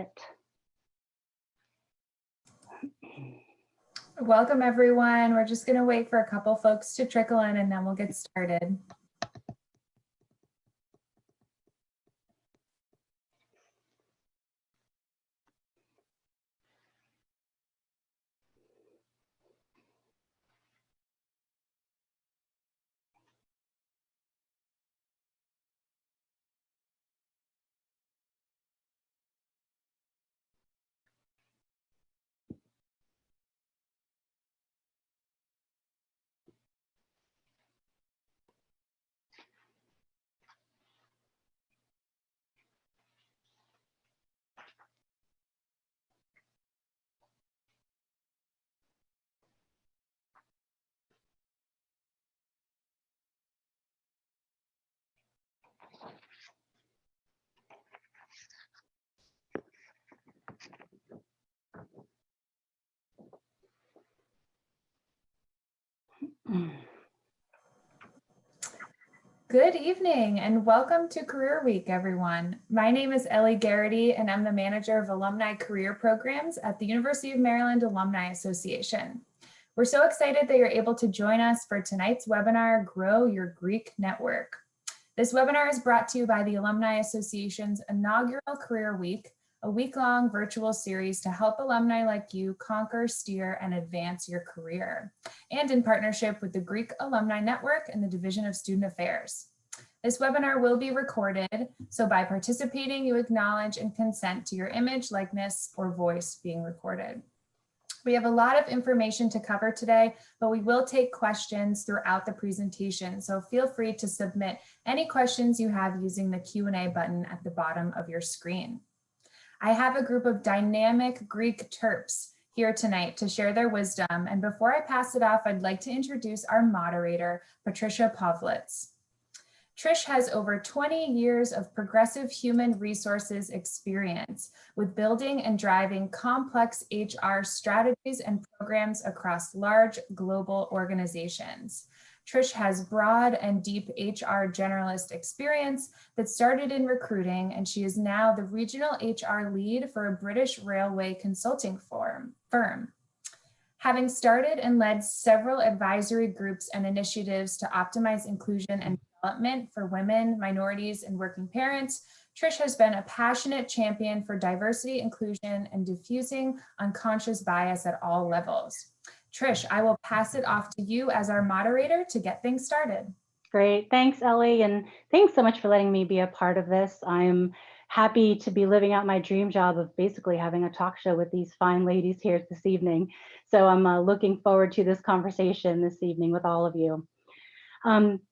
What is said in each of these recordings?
hit. Welcome, everyone. We're just going to wait for a couple folks to trickle in and then we'll get started. Good evening and welcome to Career Week, everyone. My name is Ellie Garrity and I'm the manager of Alumni Career Programs at the University of Maryland Alumni Association. We're so excited that you're able to join us for tonight's webinar, Grow Your Greek Network. This webinar is brought to you by the Alumni Association's inaugural Career Week, a week-long virtual series to help alumni like you conquer, steer, and advance your career, and in partnership with the Greek Alumni Network and the Division of Student Affairs. This webinar will be recorded, so by participating, you acknowledge and consent to your image, likeness, or voice being recorded. We have a lot of information to cover today, but we will take questions throughout the presentation, so feel free to submit any questions you have using the Q&A button at the bottom of your screen. I have a group of dynamic Greek Terps here tonight to share their wisdom. And before I pass it off, I'd like to introduce our moderator, Patricia Povlitz. Trish has over 20 years of progressive human resources experience with building and driving complex HR strategies and programs across large global organizations. Trish has broad and deep HR generalist experience that started in recruiting, and she is now the regional HR lead for a British railway consulting firm. Having started and led several advisory groups and initiatives to optimize inclusion and development for women, minorities, and working parents, Trish has been a passionate champion for diversity, inclusion, and diffusing unconscious bias at all levels. Trish, I will pass it off to you as our moderator to get things started. Great, thanks Ellie, and thanks so much for letting me be a part of this. I'm happy to be living out my dream job of basically having a talk show with these fine ladies here this evening. So I'm looking forward to this conversation this evening with all of you.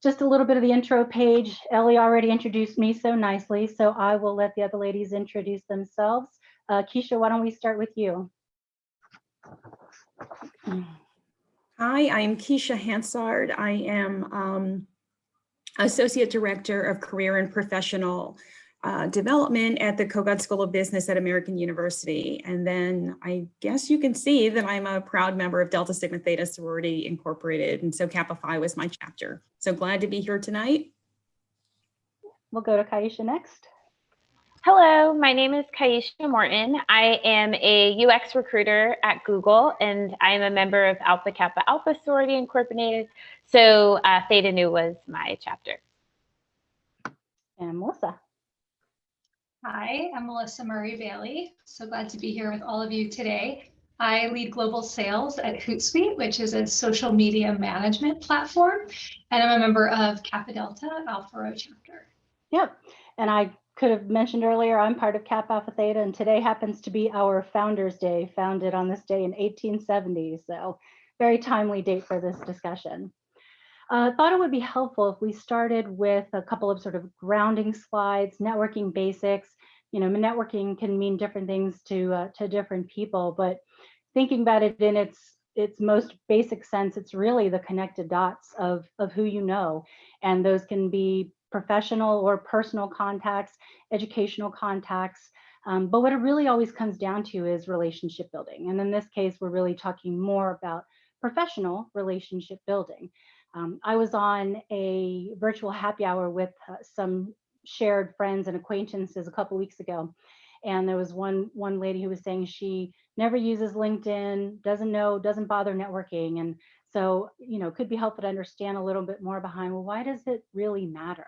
Just a little bit of the intro page. Ellie already introduced me so nicely, so I will let the other ladies introduce themselves. Kecia, why don't we start with you? Hi, I'm Kecia Hansard. I am Associate Director of Career and Professional Development at the Kogod School of Business at American University. And then I guess you can see that I'm a proud member of Delta Sigma Theta Sorority Incorporated. And so Kappa Phi was my chapter. So glad to be here tonight. We'll go to Kaisha next. Hello, my name is Kaisha Morton. I am a UX recruiter at Google, and I am a member of Alpha Kappa Alpha Sorority Incorporated. So Theta Nu was my chapter. And Melissa. Hi, I'm Melissa Murray Bailey. So glad to be here with all of you today. I lead global sales at Hootsuite, which is a social media management platform, and I'm a member of Kappa Delta Alpha Rho chapter. Yep, and I could have mentioned earlier, I'm part of Kappa Alpha Theta, and today happens to be our Founders Day, founded on this day in 1870. So very timely date for this discussion. Thought it would be helpful if we started with a couple of sort of grounding slides, networking basics. You know, networking can mean different things to different people, but thinking about it in its most basic sense, it's really the connected dots of who you know, and those can be professional or personal contacts, educational contacts, but what it really always comes down to is relationship building. And in this case, we're really talking more about professional relationship building. I was on a virtual happy hour with some shared friends and acquaintances a couple weeks ago, And there was one lady who was saying she never uses LinkedIn, doesn't bother networking. And so, it could be helpful to understand a little bit more behind, well, why does it really matter?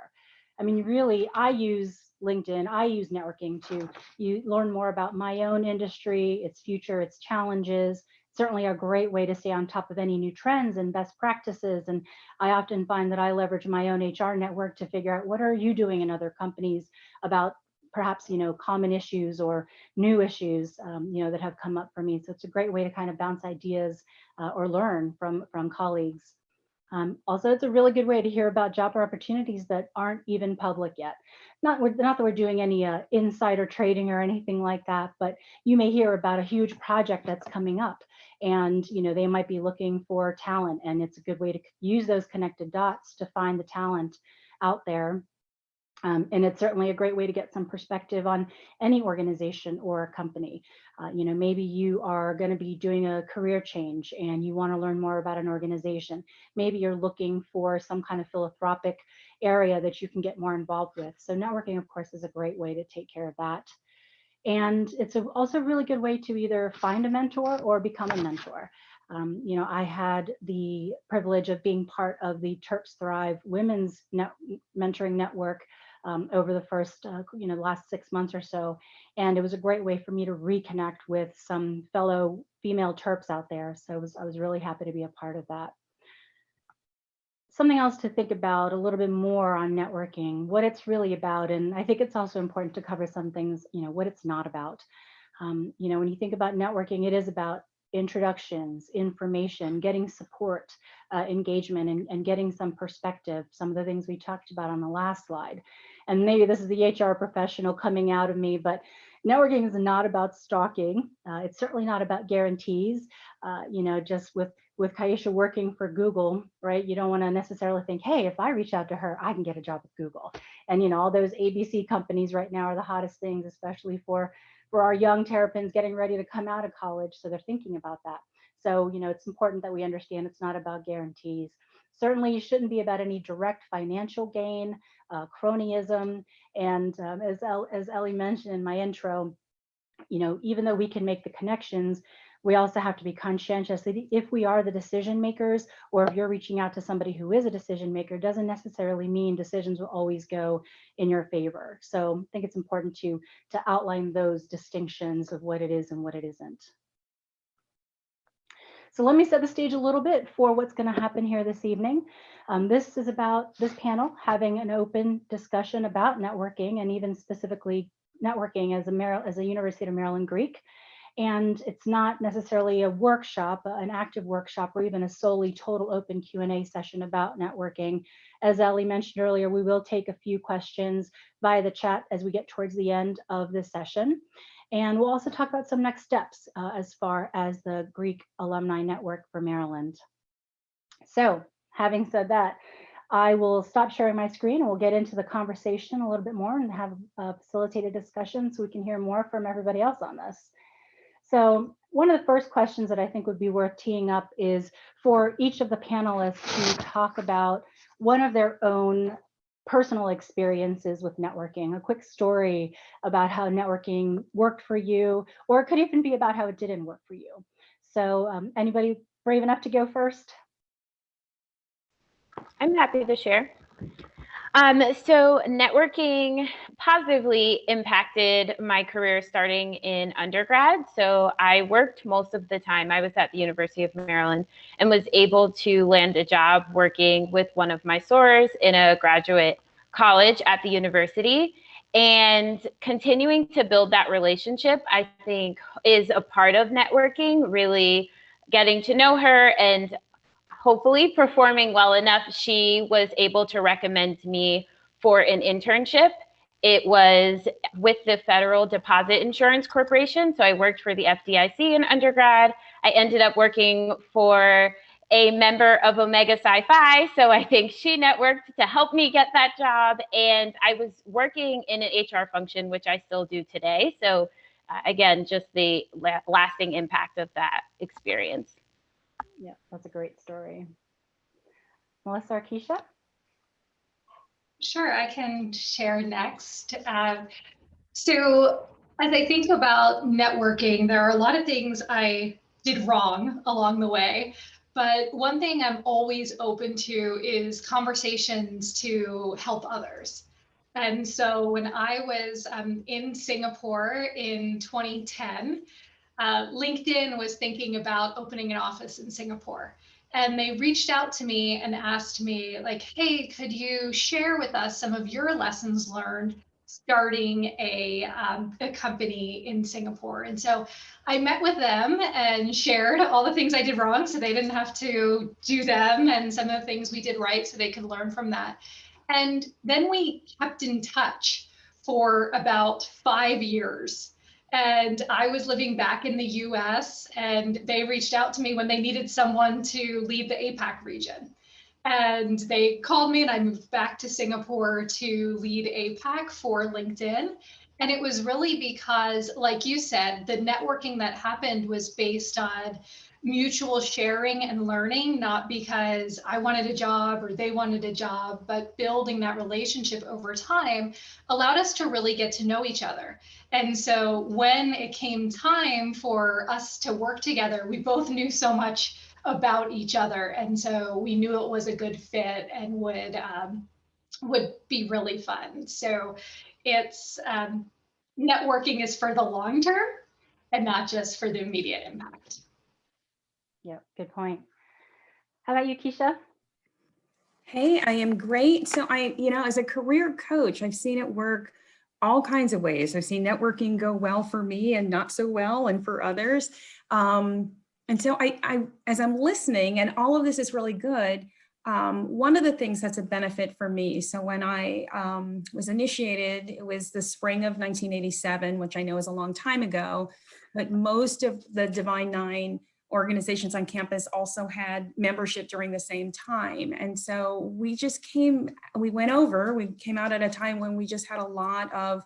I mean, really, I use LinkedIn, I use networking to learn more about my own industry, its future, its challenges. Certainly a great way to stay on top of any new trends and best practices. And I often find that I leverage my own HR network to figure out what are you doing in other companies about perhaps, common issues or new issues, that have come up for me. So it's a great way to kind of bounce ideas or learn from colleagues. Also, it's a really good way to hear about job opportunities that aren't even public yet. Not that we're doing any insider trading or anything like that, but you may hear about a huge project that's coming up, and they might be looking for talent, and it's a good way to use those connected dots to find the talent out there. And it's certainly a great way to get some perspective on any organization or a company. Maybe you are going to be doing a career change and you want to learn more about an organization. Maybe you're looking for some kind of philanthropic area that you can get more involved with. So networking, of course, is a great way to take care of that. And it's also a really good way to either find a mentor or become a mentor. I had the privilege of being part of the Terps Thrive Women's Mentoring Network over the first, last 6 months or so. And it was a great way for me to reconnect with some fellow female Terps out there. So I was really happy to be a part of that. Something else to think about a little bit more on networking, what it's really about. And I think it's also important to cover some things, what it's not about. When you think about networking, it is about introductions, information, getting support, engagement, and getting some perspective, some of the things we talked about on the last slide. And maybe this is the HR professional coming out of me, but networking is not about stalking. It's certainly not about guarantees. Just with Kaisha working for Google, right? You don't want to necessarily think, hey, if I reach out to her, I can get a job with Google. And all those ABC companies right now are the hottest things, especially for our young terrapins getting ready to come out of college. So they're thinking about that. So, it's important that we understand it's not about guarantees. Certainly, it shouldn't be about any direct financial gain, cronyism. And as Ellie mentioned in my intro, even though we can make the connections, we also have to be conscientious that if we are the decision makers, or if you're reaching out to somebody who is a decision maker, doesn't necessarily mean decisions will always go in your favor. So I think it's important to outline those distinctions of what it is and what it isn't. So let me set the stage a little bit for what's going to happen here this evening. This is about this panel having an open discussion about networking, and even specifically networking as a University of Maryland Greek. And it's not necessarily a workshop, an active workshop, or even a solely total open Q&A session about networking. As Ellie mentioned earlier, we will take a few questions via the chat as we get towards the end of this session. And we'll also talk about some next steps as far as the Greek Alumni Network for Maryland. So having said that, I will stop sharing my screen and we'll get into the conversation a little bit more and have a facilitated discussion so we can hear more from everybody else on this. So one of the first questions that I think would be worth teeing up is for each of the panelists to talk about one of their own personal experiences with networking, a quick story about how networking worked for you, or it could even be about how it didn't work for you. So anybody brave enough to go first? I'm happy to share. So networking positively impacted my career starting in undergrad. So I worked most of the time. I was at the University of Maryland and was able to land a job working with one of my sorors in a graduate college at the university. And continuing to build that relationship, I think, is a part of networking, really getting to know her and hopefully performing well enough, she was able to recommend me for an internship. It was with the Federal Deposit Insurance Corporation. So I worked for the FDIC in undergrad. I ended up working for a member of Omega Psi Phi. So I think she networked to help me get that job. And I was working in an HR function, which I still do today. So again, just the lasting impact of that experience. Yeah, that's a great story. Melissa or Kecia? Sure, I can share next. So As I think about networking, there are a lot of things I did wrong along the way. But one thing I'm always open to is conversations to help others. And so when I was in Singapore in 2010, LinkedIn was thinking about opening an office in Singapore. And they reached out to me and asked me, like, hey, could you share with us some of your lessons learned starting a company in Singapore? And so I met with them and shared all the things I did wrong so they didn't have to do them, and some of the things we did right so they could learn from that. And then we kept in touch for about 5 years. And I was living back in the US, and they reached out to me when they needed someone to lead the APAC region. And they called me, and I moved back to Singapore to lead APAC for LinkedIn. And it was really because, like you said, the networking that happened was based on mutual sharing and learning, not because I wanted a job or they wanted a job, but building that relationship over time allowed us to really get to know each other. And so when it came time for us to work together, we both knew so much about each other. And so we knew it was a good fit and would be really fun. So it's networking is for the long term and not just for the immediate impact. Yeah, good point. How about you, Kecia? Hey, I am great. So as a career coach, I've seen it work all kinds of ways. I've seen networking go well for me and not so well and for others. And so as I'm listening, and all of this is really good, one of the things that's a benefit for me. So when I was initiated, it was the spring of 1987, which I know is a long time ago, but most of the Divine Nine organizations on campus also had membership during the same time. And so we came out at a time when we just had a lot of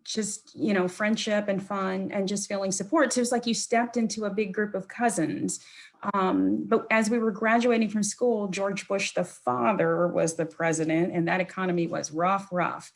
just, friendship and fun and just feeling support. So it was like you stepped into a big group of cousins. But as we were graduating from school, George Bush, the father, was the president, and that economy was rough.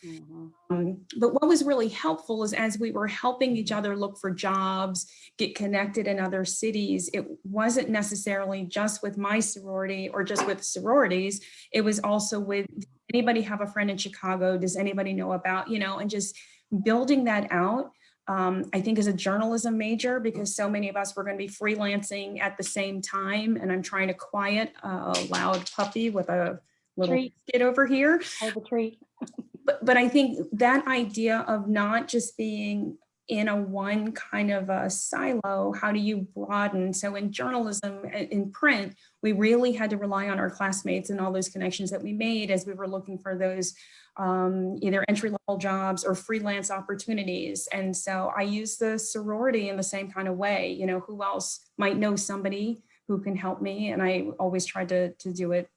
Mm-hmm. But what was really helpful is as we were helping each other look for jobs, get connected in other cities, it wasn't necessarily just with my sorority or just with sororities. It was also with, does anybody have a friend in Chicago? Does anybody know about, and just building that out. I think as a journalism major, because so many of us were going to be freelancing at the same time, and I'm trying to quiet a loud puppy with a little kid over here. I have a treat. But I think that idea of not just being in a one kind of a silo, how do you broaden? So in journalism, in print, we really had to rely on our classmates and all those connections that we made as we were looking for those either entry-level jobs or freelance opportunities. And so I use the sorority in the same kind of way. Who else might know somebody who can help me? And I always try to do it,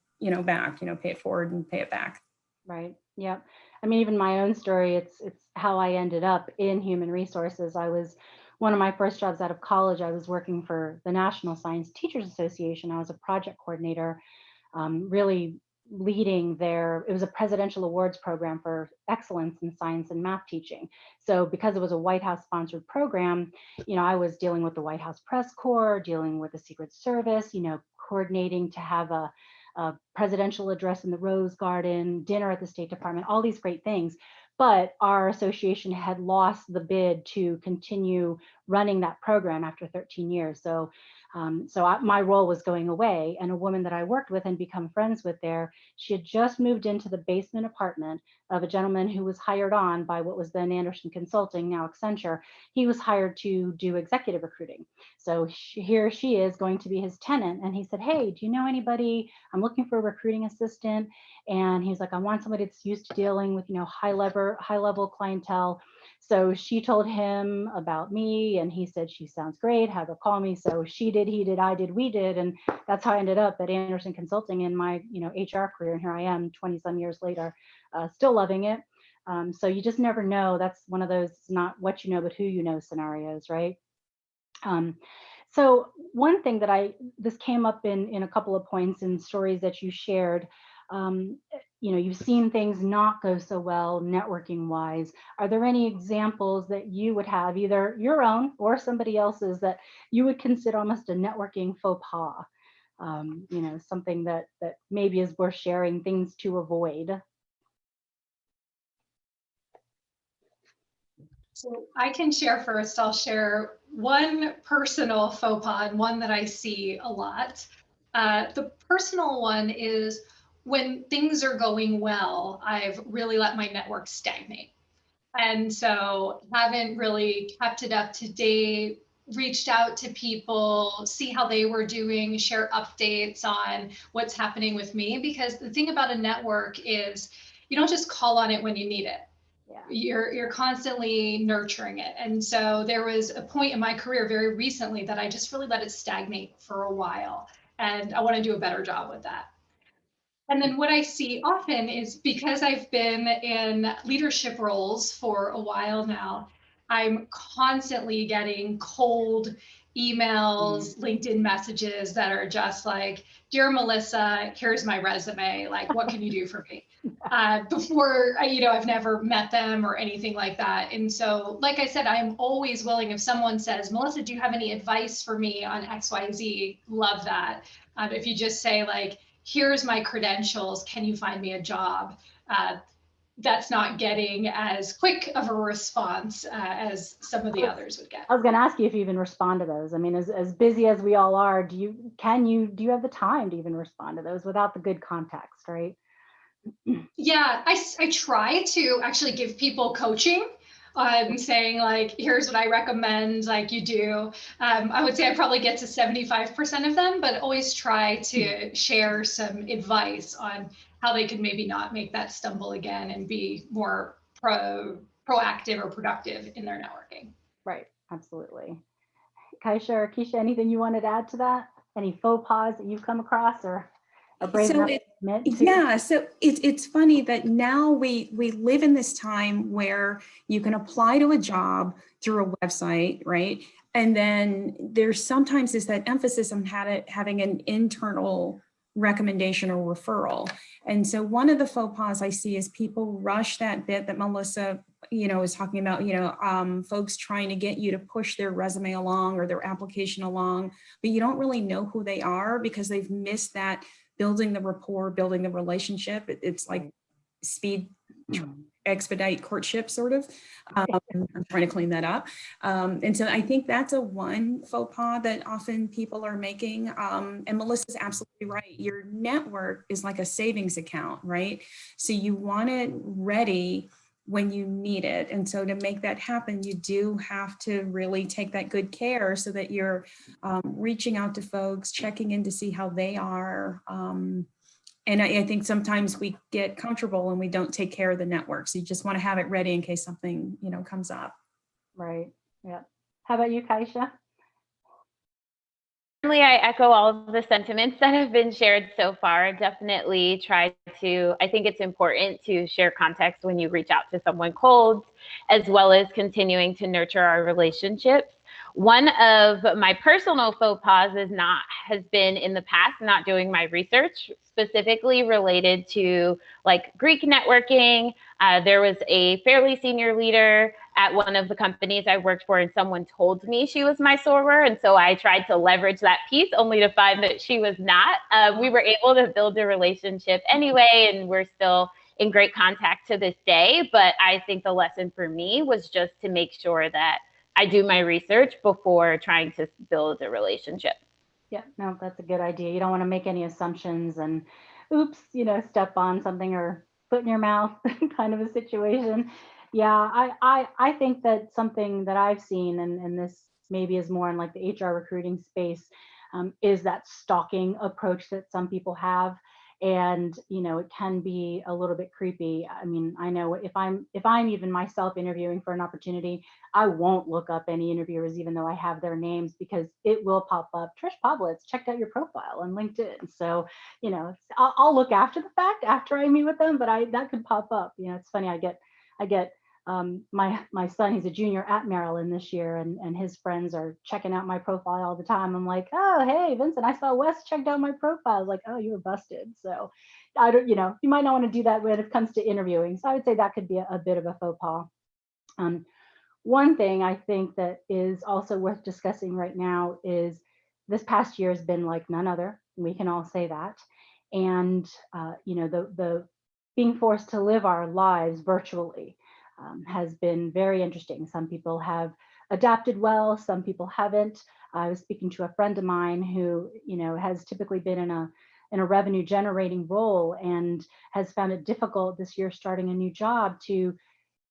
back, pay it forward and pay it back. Right. Yeah. I mean, even my own story, it's how I ended up in human resources. One of my first jobs out of college, I was working for the National Science Teachers Association. I was a project coordinator, really leading it was a presidential awards program for excellence in science and math teaching. So because it was a White House sponsored program, I was dealing with the White House press corps, dealing with the Secret Service, coordinating to have a presidential address in the Rose Garden, dinner at the State Department, all these great things. But our association had lost the bid to continue running that program after 13 years. So my role was going away, and a woman that I worked with and become friends with there, she had just moved into the basement apartment of a gentleman who was hired on by what was then Anderson Consulting, now Accenture. He was hired to do executive recruiting. So here she is going to be his tenant. And he said, hey, do you know anybody? I'm looking for a recruiting assistant. And he's like, I want somebody that's used to dealing with, high level clientele. So she told him about me, and he said, she sounds great, have her call me. So she did, he did, I did, we did. And that's how I ended up at Anderson Consulting in my, HR career. And here I am 20 some years later, still loving it. So you just never know. That's one of those not what you know, but who you know scenarios, right? So one thing that this came up in a couple of points in stories that you shared. you've seen things not go so well networking wise. Are there any examples that you would have, either your own or somebody else's, that you would consider almost a networking faux pas? Something that maybe is worth sharing, things to avoid. So I can share first. I'll share one personal faux pas and one that I see a lot. The personal one is when things are going well, I've really let my network stagnate. And so haven't really kept it up to date, reached out to people, see how they were doing, share updates on what's happening with me. Because the thing about a network is you don't just call on it when you need it. Yeah. You're constantly nurturing it. And so there was a point in my career very recently that I just really let it stagnate for a while. And I want to do a better job with that. And then what I see often is, because I've been in leadership roles for a while now, I'm constantly getting cold emails, LinkedIn messages that are just like, "Dear Melissa, here's my resume. Like, what can you do for me?" Before, I've never met them or anything like that. And so, like I said, I'm always willing, if someone says, "Melissa, do you have any advice for me on XYZ?" Love that. If you just say like, "Here's my credentials, can you find me a job?" That's not getting as quick of a response as some of the others would get. I was going to ask you if you even respond to those. I mean, as busy as we all are, do you have the time to even respond to those without the good context, right? Yeah, I try to actually give people coaching on saying like, here's what I recommend, like you do. I would say I probably get to 75% of them, but always try to share some advice on how they can maybe not make that stumble again and be more proactive or productive in their networking. Right, absolutely. Kaisha or Kecia, anything you wanted to add to that? Any faux pas that you've come across or are brave enough to admit to? Yeah, so it's funny that now we live in this time where you can apply to a job through a website, right? And then there's sometimes is that emphasis on having an internal recommendation or referral. And so one of the faux pas I see is people rush that bit that Melissa, is talking about, folks trying to get you to push their resume along or their application along, but you don't really know who they are because they've missed that building the rapport, building the relationship. It's like speed, expedite courtship, sort of. I'm trying to clean that up. And so I think that's one faux pas that often people are making. And Melissa's absolutely right. Your network is like a savings account, right? So you want it ready when you need it. And so to make that happen, you do have to really take that good care so that you're reaching out to folks, checking in to see how they are. And I think sometimes we get comfortable and we don't take care of the network. So you just want to have it ready in case something, comes up. Right. Yeah. How about you, Kaisha? Certainly, I echo all of the sentiments that have been shared so far. Definitely I think it's important to share context when you reach out to someone cold, as well as continuing to nurture our relationships. One of my personal faux pas has been in the past not doing my research, specifically related to like Greek networking. There was a fairly senior leader at one of the companies I worked for, and someone told me she was my soror. And so I tried to leverage that piece only to find that she was not. We were able to build a relationship anyway, and we're still in great contact to this day. But I think the lesson for me was just to make sure that I do my research before trying to build a relationship. Yeah, no, that's a good idea. You don't want to make any assumptions and oops, step on something or foot in your mouth kind of a situation. Yeah, I think that something that I've seen, and this maybe is more in like the HR recruiting space, is that stalking approach that some people have. And it can be a little bit creepy. I mean, I know if I'm even myself interviewing for an opportunity, I won't look up any interviewers, even though I have their names, because it will pop up. Trish Povlitz checked out your profile on LinkedIn. So, I'll look after the fact, after I meet with them, but that could pop up. It's funny. I get My son, he's a junior at Maryland this year, and his friends are checking out my profile all the time. I'm like, oh, hey, Vincent, I saw Wes checked out my profile. I was like, oh, you were busted. So I don't, you might not want to do that when it comes to interviewing. So I would say that could be a bit of a faux pas. One thing I think that is also worth discussing right now is this past year has been like none other. We can all say that. And, the being forced to live our lives virtually has been very interesting. Some people have adapted well, some people haven't. I was speaking to a friend of mine who, has typically been in a revenue generating role and has found it difficult this year starting a new job to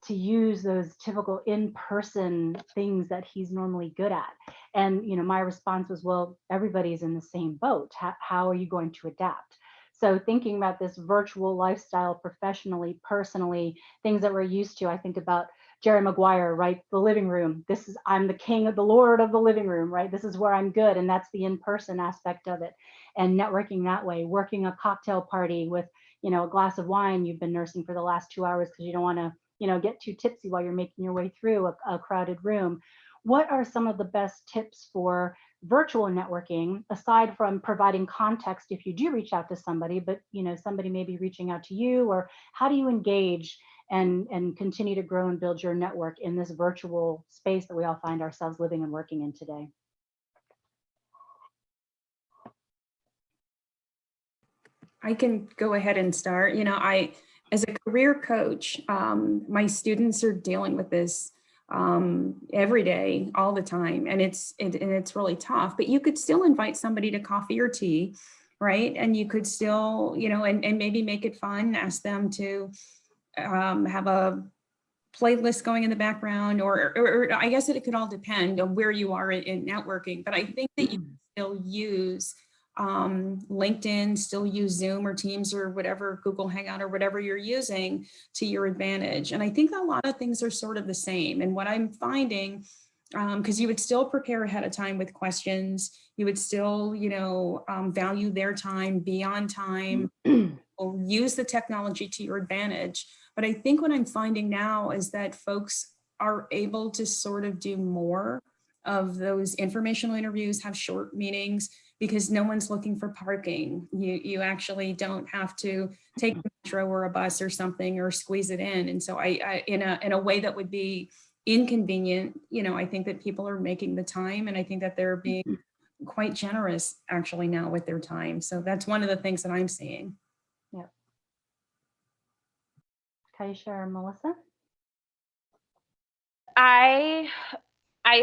use those typical in-person things that he's normally good at. And my response was, well, everybody's in the same boat. How are you going to adapt? So thinking about this virtual lifestyle professionally, personally, things that we're used to, I think about Jerry Maguire, right? The living room. I'm the king of the lord of the living room, right? This is where I'm good. And that's the in-person aspect of it. And networking that way, working a cocktail party with, a glass of wine you've been nursing for the last 2 hours because you don't want to get too tipsy while you're making your way through a crowded room. What are some of the best tips for virtual networking, aside from providing context if you do reach out to somebody, but somebody may be reaching out to you, or how do you engage and continue to grow and build your network in this virtual space that we all find ourselves living and working in today? I can go ahead and start. As a career coach, my students are dealing with this every day, all the time, and it's really tough. But you could still invite somebody to coffee or tea, right? And you could still, and maybe make it fun. Ask them to have a playlist going in the background, or I guess it could all depend on where you are in networking. But I think that you can still use LinkedIn, still use Zoom or Teams or whatever, Google Hangout or whatever you're using to your advantage. And I think a lot of things are sort of the same. And what I'm finding, because you would still prepare ahead of time with questions, you would still, value their time, be on time, or use the technology to your advantage. But I think what I'm finding now is that folks are able to sort of do more of those informational interviews, have short meetings, because no one's looking for parking. You actually don't have to take a metro or a bus or something or squeeze it in. And so I in a way that would be inconvenient, I think that people are making the time, and I think that they're being quite generous actually now with their time. So that's one of the things that I'm seeing. Yeah. Kaisha or Melissa? I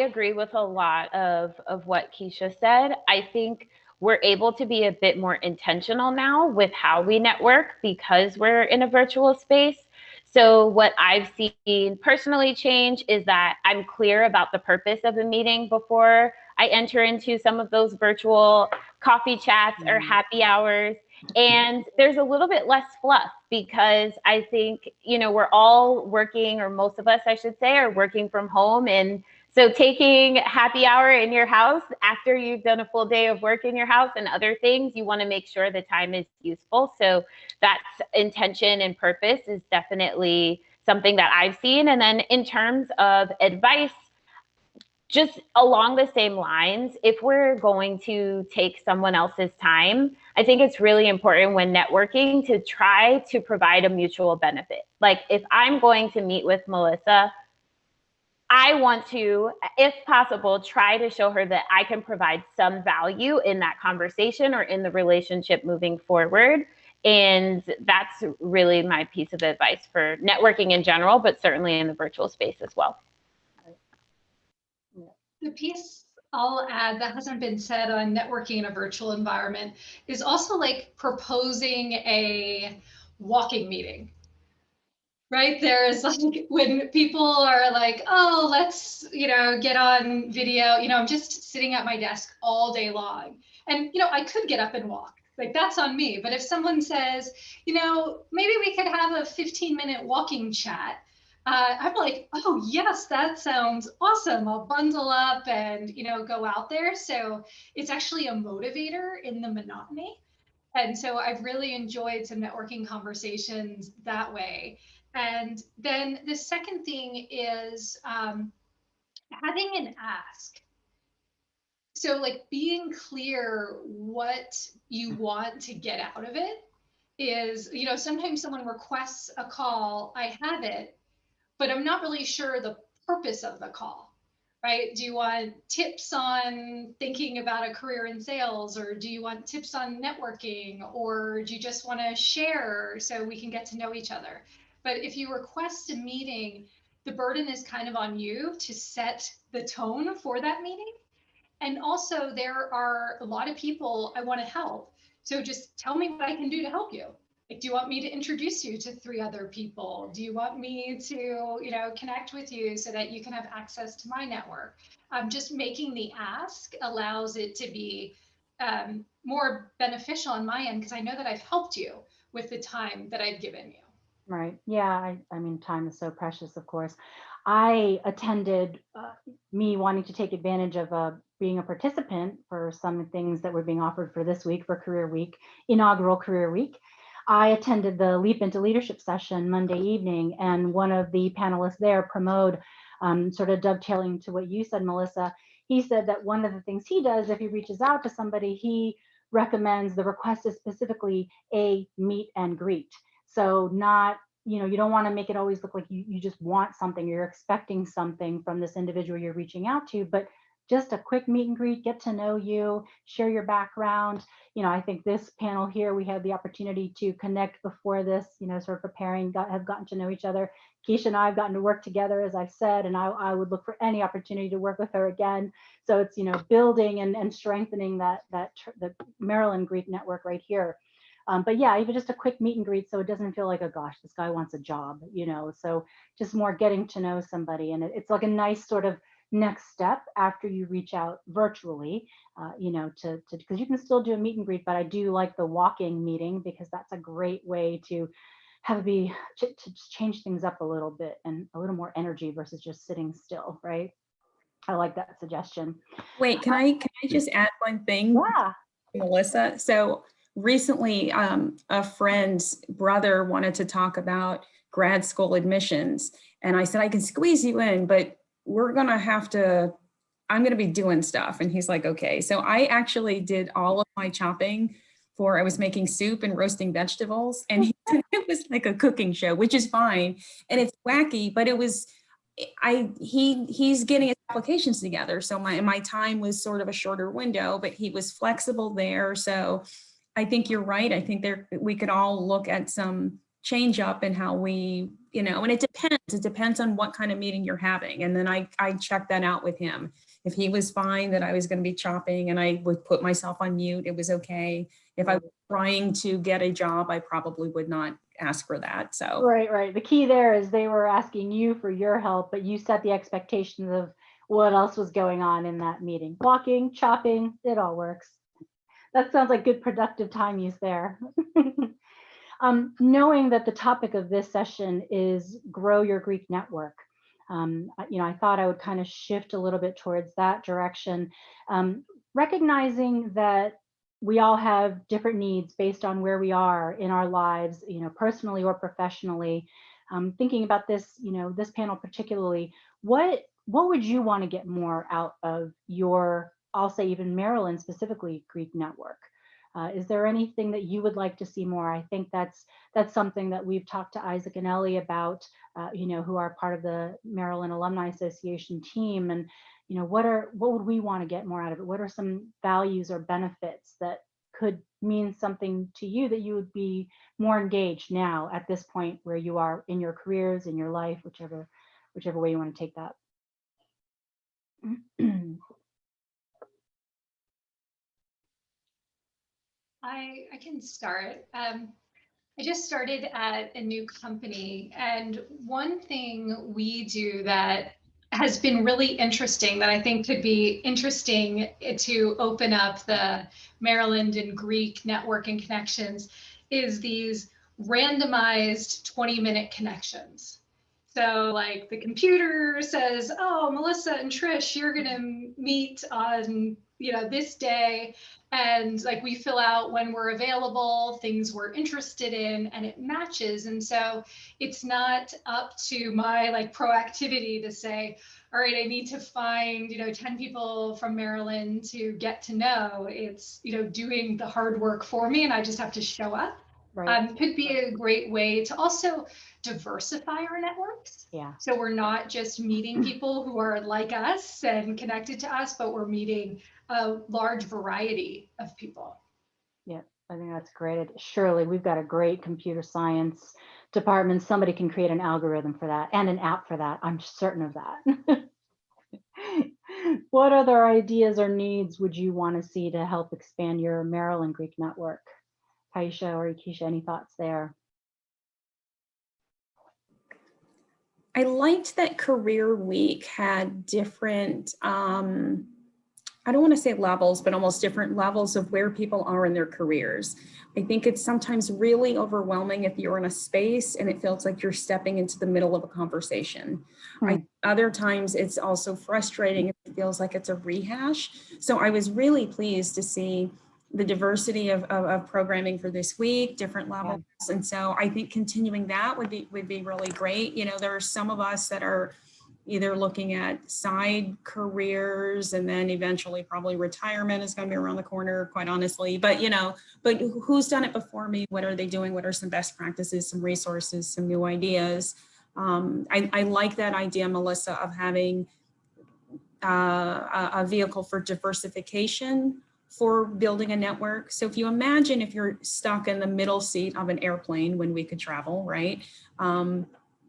agree with a lot of what Kecia said. I think we're able to be a bit more intentional now with how we network because we're in a virtual space. So what I've seen personally change is that I'm clear about the purpose of a meeting before I enter into some of those virtual coffee chats or happy hours. And there's a little bit less fluff because I think, we're all working, or most of us, I should say, are working from home. And so taking happy hour in your house after you've done a full day of work in your house and other things, you want to make sure the time is useful. So that's intention and purpose is definitely something that I've seen. And then in terms of advice, just along the same lines, if we're going to take someone else's time, I think it's really important when networking to try to provide a mutual benefit. Like if I'm going to meet with Melissa, I want to, if possible, try to show her that I can provide some value in that conversation or in the relationship moving forward. And that's really my piece of advice for networking in general, but certainly in the virtual space as well. The piece I'll add that hasn't been said on networking in a virtual environment is also like proposing a walking meeting. Right? There's like when people are like, oh, let's, get on video, I'm just sitting at my desk all day long. And, I could get up and walk. Like that's on me. But if someone says, maybe we could have a 15-minute walking chat, I'm like, oh, yes, that sounds awesome. I'll bundle up and, go out there. So it's actually a motivator in the monotony. And so I've really enjoyed some networking conversations that way. And then the second thing is having an ask. So like being clear what you want to get out of it is, you know, sometimes someone requests a call, I have it, but I'm not really sure the purpose of the call, right? Do you want tips on thinking about a career in sales, or do you want tips on networking, or do you just want to share so we can get to know each other? But if you request a meeting, the burden is kind of on you to set the tone for that meeting. And also there are a lot of people I want to help. So just tell me what I can do to help you. Like, do you want me to introduce you to 3 other people? Do you want me to, you know, connect with you so that you can have access to my network? Just making the ask allows it to be more beneficial on my end, because I know that I've helped you with the time that I've given you. Right. Yeah. I mean, time is so precious, of course. I attended, me wanting to take advantage of being a participant for some things that were being offered for this week, for Career Week, inaugural Career Week. I attended the Leap into Leadership session Monday evening, and one of the panelists there, Pramod, sort of dovetailing to what you said, Melissa, he said that one of the things he does if he reaches out to somebody, he recommends the request is specifically a meet and greet. So not, you know, you don't want to make it always look like you just want something, you're expecting something from this individual you're reaching out to, but just a quick meet and greet, get to know you, share your background. You know, I think this panel here, we had the opportunity to connect before this, you know, sort of preparing, have gotten to know each other. Kecia and I have gotten to work together, as I've said, and I would look for any opportunity to work with her again. So it's, you know, building and strengthening the Maryland Greek network right here. But yeah, even just a quick meet and greet, so it doesn't feel like, oh gosh, this guy wants a job, you know. So just more getting to know somebody, and it's like a nice sort of next step after you reach out virtually, you know, to because you can still do a meet and greet, but I do like the walking meeting, because that's a great way to have to change things up a little bit and a little more energy versus just sitting still, right? I like that suggestion. Wait, can I just add one thing? Yeah. Melissa? So recently, a friend's brother wanted to talk about grad school admissions. And I said, I can squeeze you in, but I'm going to be doing stuff. And he's like, okay. So I actually did all of my chopping I was making soup and roasting vegetables. And he said it was like a cooking show, which is fine. And it's wacky, but it was, he's getting his applications together. So my time was sort of a shorter window, but he was flexible there. So I think you're right. I think we could all look at some change up in how we, you know, and it depends on what kind of meeting you're having. And then I checked that out with him. If he was fine that I was going to be chopping and I would put myself on mute, it was okay. If I was trying to get a job, I probably would not ask for that. So right. The key there is they were asking you for your help, but you set the expectations of what else was going on in that meeting. Walking, chopping, it all works. That sounds like good productive time use there. Knowing that the topic of this session is grow your Greek network, you know, I thought I would kind of shift a little bit towards that direction, recognizing that we all have different needs based on where we are in our lives, you know, personally or professionally. Thinking about this, you know, this panel particularly, what would you want to get more out of your, I'll say even Maryland specifically, Greek network? Is there anything that you would like to see more? I think that's something that we've talked to Isaac and Ellie about, you know, who are part of the Maryland Alumni Association team. And, you know, what would we want to get more out of it? What are some values or benefits that could mean something to you that you would be more engaged now at this point where you are in your careers, in your life, whichever way you want to take that? I can start. I just started at a new company, and one thing we do that has been really interesting that I think could be interesting to open up the Maryland and Greek networking connections is these randomized 20-minute connections. So like the computer says, oh, Melissa and Trish, you're going to meet on this day, and like we fill out when we're available, things we're interested in, and it matches. And so it's not up to my like proactivity to say, all right, I need to find 10 people from Maryland to get to know. It's doing the hard work for me, and I just have to show up. Right. Could be a great way to also diversify our networks. Yeah. So we're not just meeting people who are like us and connected to us, but we're meeting a large variety of people. Yeah, I think that's great. Surely we've got a great computer science department. Somebody can create an algorithm for that and an app for that. I'm certain of that. What other ideas or needs would you want to see to help expand your Maryland Greek network? Kaisha or Kecia, any thoughts there? I liked that Career Week had different, I don't want to say levels, but almost different levels of where people are in their careers. I think it's sometimes really overwhelming if you're in a space and it feels like you're stepping into the middle of a conversation. Other times it's also frustrating if it feels like it's a rehash. So I was really pleased to see the diversity of programming for this week, different levels. Yeah. And so I think continuing that would be really great. There are some of us that are either looking at side careers, and then eventually probably retirement is going to be around the corner, quite honestly. But but who's done it before me? What are they doing? What are some best practices, some resources, some new ideas? I like that idea, Melissa, of having a vehicle for diversification for building a network. So if you imagine if you're stuck in the middle seat of an airplane when we could travel, right?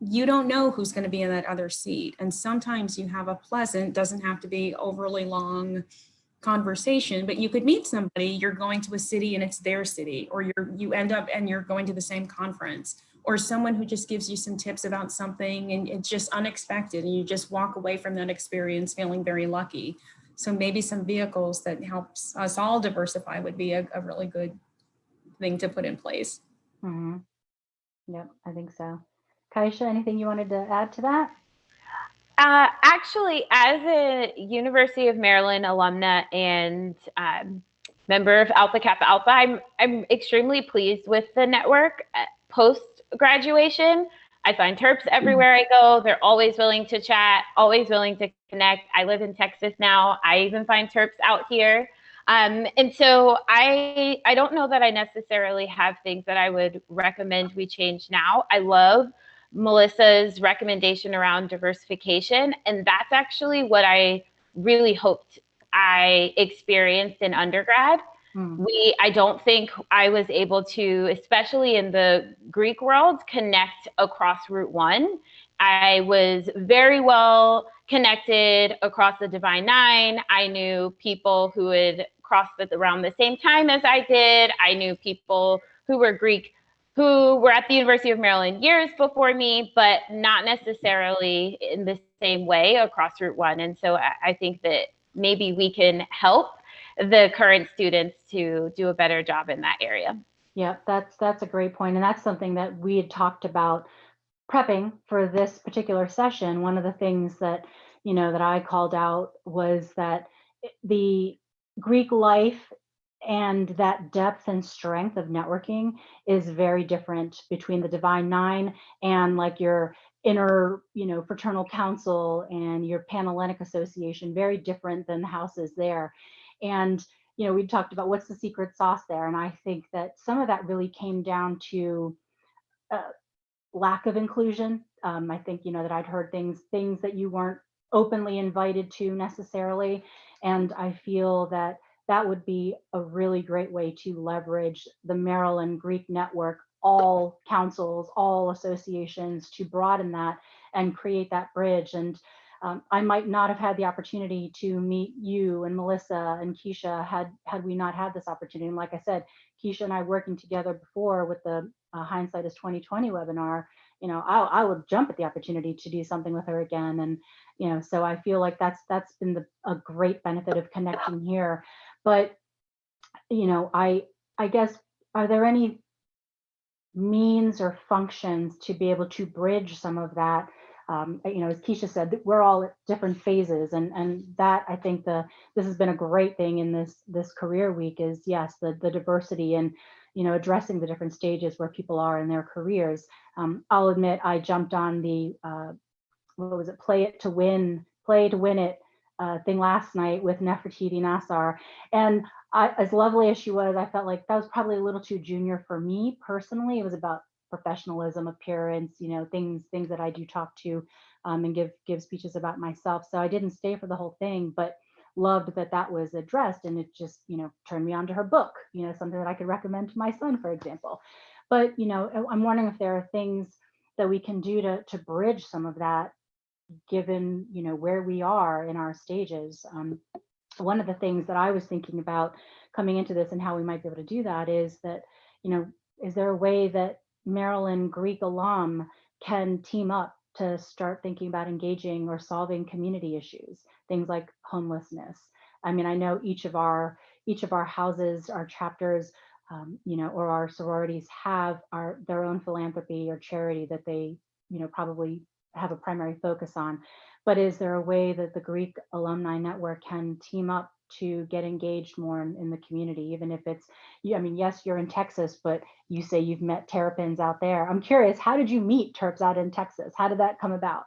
You don't know who's going to be in that other seat. And sometimes you have a pleasant, doesn't have to be overly long conversation, but you could meet somebody, you're going to a city and it's their city, or you end up and you're going to the same conference, or someone who just gives you some tips about something and it's just unexpected and you just walk away from that experience feeling very lucky. So maybe some vehicles that helps us all diversify would be a really good thing to put in place. Mm-hmm. Yep, I think so. Kaisha, anything you wanted to add to that? Actually, as a University of Maryland alumna and member of Alpha Kappa Alpha, I'm extremely pleased with the network post-graduation. I find Terps everywhere I go. They're always willing to chat, always willing to connect. I live in Texas now. I even find Terps out here. And so I don't know that I necessarily have things that I would recommend we change now. I love Melissa's recommendation around diversification. And that's actually what I really hoped I experienced in undergrad. I don't think I was able to, especially in the Greek world, connect across Route 1. I was very well connected across the Divine Nine. I knew people who had crossed it around the same time as I did. I knew people who were Greek who were at the University of Maryland years before me, but not necessarily in the same way across Route 1. And so I think that maybe we can help the current students to do a better job in that area. Yeah, that's a great point. And that's something that we had talked about prepping for this particular session. One of the things that, that I called out was that the Greek life and that depth and strength of networking is very different between the Divine Nine and like your inner, fraternal council and your Panhellenic Association, very different than the houses there. And, we talked about what's the secret sauce there. And I think that some of that really came down to lack of inclusion. I think, that I'd heard things that you weren't openly invited to necessarily. And I feel that that would be a really great way to leverage the Maryland Greek network, all councils, all associations, to broaden that and create that bridge. And I might not have had the opportunity to meet you and Melissa and Kecia had we not had this opportunity. And like I said, Kecia and I working together before with the Hindsight is 2020 webinar, I would jump at the opportunity to do something with her again. And, so I feel like that's been a great benefit of connecting here. But, I guess, are there any means or functions to be able to bridge some of that as Kecia said, that we're all at different phases, and that I think this has been a great thing in this career week is, yes, the diversity and addressing the different stages where people are in their careers. I'll admit I jumped on the what was it, play to win it thing last night with Nefertiti Nassar, and as lovely as she was, I felt like that was probably a little too junior for me personally. It was about professionalism, appearance, things that I do talk to and give speeches about myself. So I didn't stay for the whole thing, but loved that was addressed, and it just turned me on to her book, something that I could recommend to my son, for example. But I'm wondering if there are things that we can do to bridge some of that, given where we are in our stages. One of the things that I was thinking about coming into this and how we might be able to do that is that, is there a way that Maryland Greek alum can team up to start thinking about engaging or solving community issues, things like homelessness? I mean, I know each of our houses, our chapters, or our sororities have their own philanthropy or charity that they, probably have a primary focus on. But is there a way that the Greek Alumni Network can team up to get engaged more in the community, even if it's, I mean, yes, you're in Texas, but you say you've met Terrapins out there. I'm curious, how did you meet Terps out in Texas? How did that come about?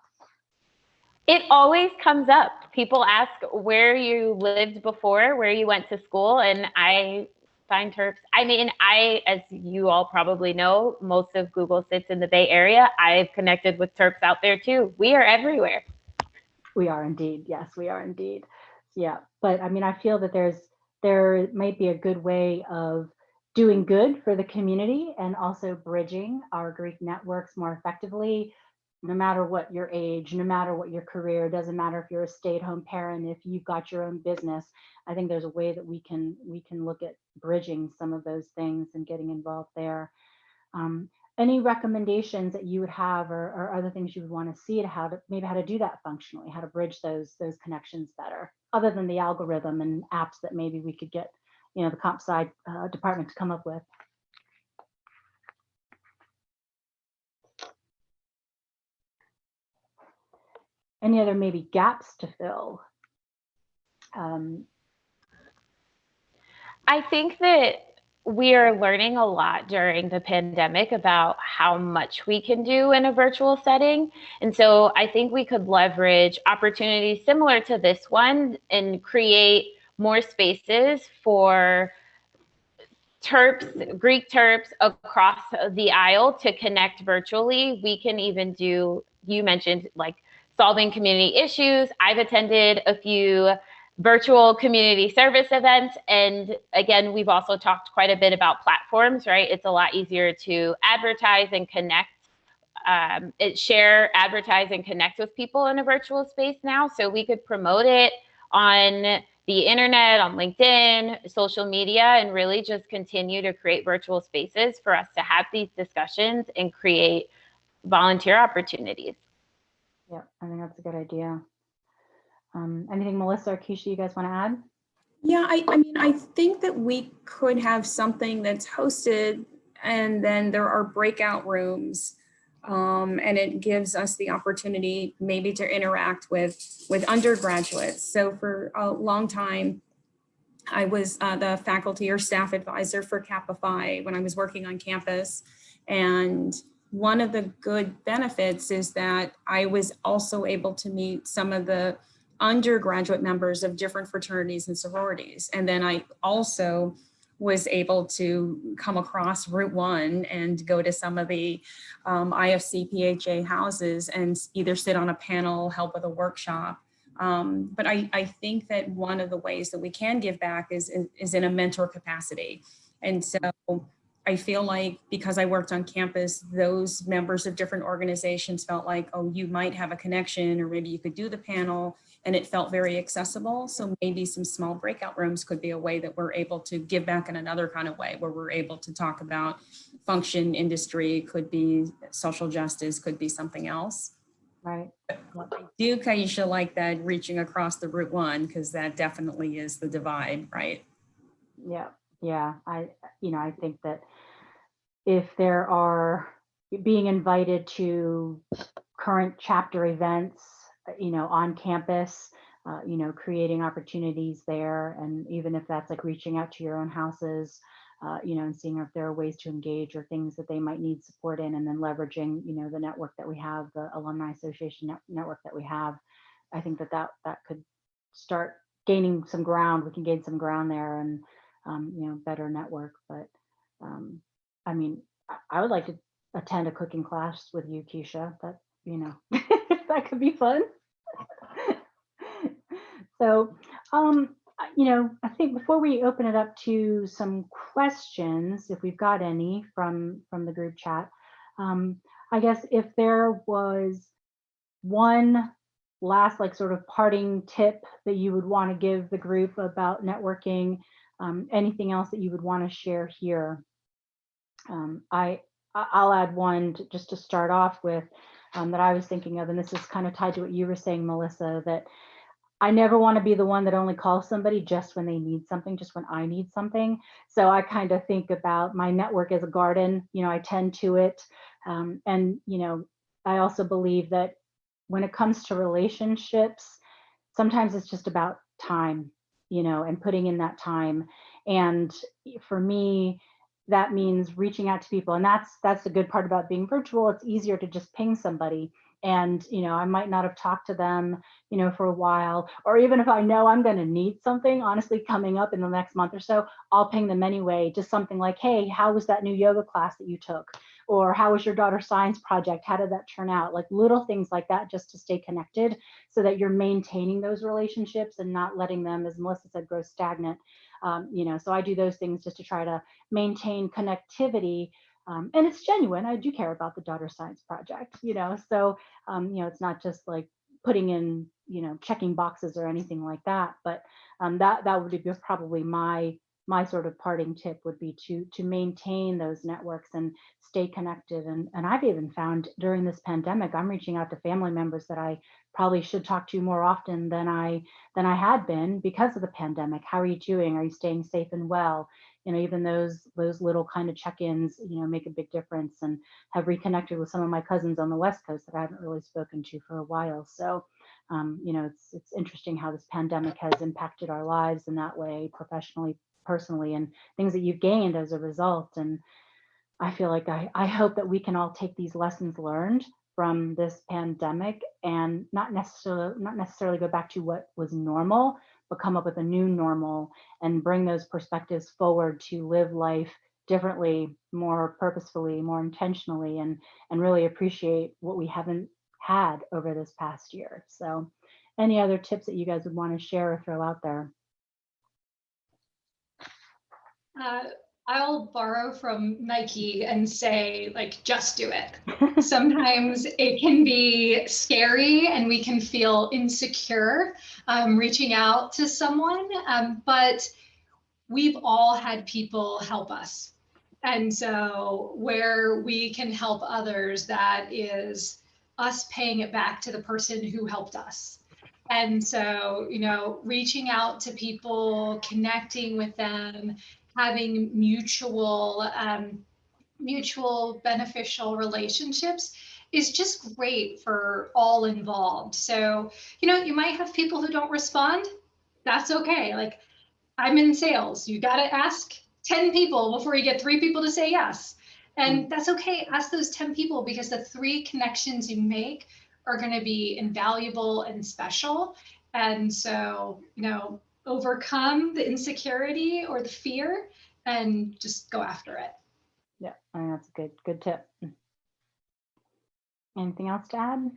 It always comes up. People ask where you lived before, where you went to school, and I find Terps. I mean, as you all probably know, most of Google sits in the Bay Area. I've connected with Terps out there too. We are everywhere. We are indeed. Yes, we are indeed. Yeah. But I mean, I feel that there might be a good way of doing good for the community and also bridging our Greek networks more effectively, no matter what your age, no matter what your career, doesn't matter if you're a stay-at-home parent, if you've got your own business. I think there's a way that we can look at bridging some of those things and getting involved there. Any recommendations that you would have, or other things you would want to see to how to do that functionally, how to bridge those connections better, other than the algorithm and apps that maybe we could get, the comp sci department to come up with? Any other maybe gaps to fill? I think that we are learning a lot during the pandemic about how much we can do in a virtual setting. And so I think we could leverage opportunities similar to this one and create more spaces for Terps, Greek Terps across the aisle to connect virtually. We can even do, you mentioned like solving community issues. I've attended a few virtual community service events. And again, we've also talked quite a bit about platforms, right? It's a lot easier to advertise and connect, share, advertise, and connect with people in a virtual space now. So we could promote it on the internet, on LinkedIn, social media, and really just continue to create virtual spaces for us to have these discussions and create volunteer opportunities. Yeah, I think that's a good idea. Anything Melissa or Kecia you guys want to add? Yeah, I mean, I think that we could have something that's hosted, and then there are breakout rooms, and it gives us the opportunity maybe to interact with undergraduates. So for a long time, I was the faculty or staff advisor for Kappa Phi when I was working on campus. And one of the good benefits is that I was also able to meet some of the undergraduate members of different fraternities and sororities. And then I also was able to come across Route 1 and go to some of the IFC PHA houses and either sit on a panel, help with a workshop. But I think that one of the ways that we can give back is in a mentor capacity. And so I feel like because I worked on campus, those members of different organizations felt like, oh, you might have a connection, or maybe you could do the panel, and it felt very accessible. So maybe some small breakout rooms could be a way that we're able to give back in another kind of way, where we're able to talk about function, industry, could be social justice, could be something else. Right. I do, Kaisha, like that reaching across the Route 1, because that definitely is the divide, right? Yeah. Yeah. I think that if there are being invited to current chapter events, on campus, creating opportunities there. And even if that's like reaching out to your own houses, and seeing if there are ways to engage or things that they might need support in, and then leveraging, the network that we have, the Alumni Association network that we have. I think that could start gaining some ground. We can gain some ground there and, better network. But I mean, I would like to attend a cooking class with you, Kecia. That, that could be fun. So, I think before we open it up to some questions, if we've got any from the group chat, I guess if there was one last like sort of parting tip that you would want to give the group about networking, anything else that you would want to share here. I'll add one just to start off with that I was thinking of, and this is kind of tied to what you were saying, Melissa, that I never want to be the one that only calls somebody just when they need something, just when I need something. So I kind of think about my network as a garden, I tend to it. And, I also believe that when it comes to relationships, sometimes it's just about time, and putting in that time. And for me, that means reaching out to people. And that's the good part about being virtual. It's easier to just ping somebody. And, I might not have talked to them, for a while, or even if I know I'm going to need something, honestly, coming up in the next month or so, I'll ping them anyway. Just something like, hey, how was that new yoga class that you took? Or how was your daughter's science project? How did that turn out? Like little things like that, just to stay connected so that you're maintaining those relationships and not letting them, as Melissa said, grow stagnant. So I do those things just to try to maintain connectivity. And it's genuine. I do care about the daughter science project, so, it's not just like putting in, checking boxes or anything like that. But that would be probably my sort of parting tip would be to maintain those networks and stay connected. And I've even found during this pandemic, I'm reaching out to family members that I probably should talk to more often than I had been because of the pandemic. How are you doing? Are you staying safe and well? Even those little kind of check-ins, make a big difference, and have reconnected with some of my cousins on the West Coast that I haven't really spoken to for a while. So, it's interesting how this pandemic has impacted our lives in that way, professionally, personally, and things that you've gained as a result. And I feel like I hope that we can all take these lessons learned from this pandemic and not necessarily go back to what was normal, but come up with a new normal and bring those perspectives forward to live life differently, more purposefully, more intentionally, and really appreciate what we haven't had over this past year. So any other tips that you guys would want to share or throw out there? I'll borrow from Nike and say, like, just do it. Sometimes it can be scary and we can feel insecure reaching out to someone, but we've all had people help us. And so where we can help others, that is us paying it back to the person who helped us. And so, reaching out to people, connecting with them, having mutual beneficial relationships is just great for all involved. So, you might have people who don't respond. That's okay. Like, I'm in sales. You got to ask 10 people before you get 3 people to say yes. And that's okay. Ask those 10 people, because the 3 connections you make are going to be invaluable and special. And so, overcome the insecurity or the fear and just go after it. Yeah, I think that's a good tip. Anything else to add?